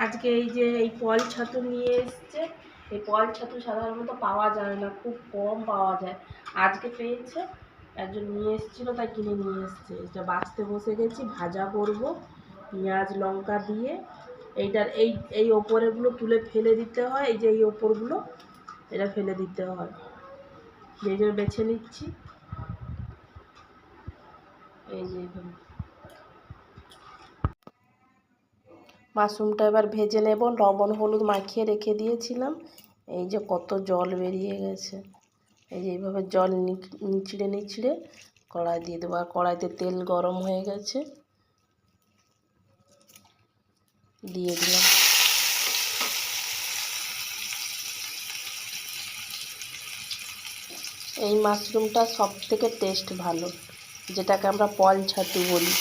আজকে এই যে এই পল ছাতু নিয়ে এসছে। এই পল ছাতু সাধারণত পাওয়া যায় না, খুব কম পাওয়া যায়। আজকে পেয়েছে, একজন নিয়ে এসেছিলো, তাই কিনে নিয়ে এসছে। এটা বাছতে বসে গেছি, ভাজা করব পেঁয়াজ লঙ্কা দিয়ে। এইটার এই ওপরেগুলো তুলে ফেলে দিতে হয়, এই যে এই ওপরগুলো এটা ফেলে দিতে হয়, এই যে বেছে নিচ্ছি। এই যে মাশরুমটা এবার ভেজে নেব। লবণ হলুদ মাখিয়ে রেখে দিয়েছিলাম, এই যে কত জল বেরিয়ে গেছে। এই যে এইভাবে জল নিচড়ে নিচড়ে কড়াই দিয়ে দেবো। আর কড়াইতে তেল গরম হয়ে গেছে, দিয়ে দিলাম। এই মাশরুমটা সব থেকে টেস্ট ভালো, যেটাকে আমরা পল ছাতু বলি।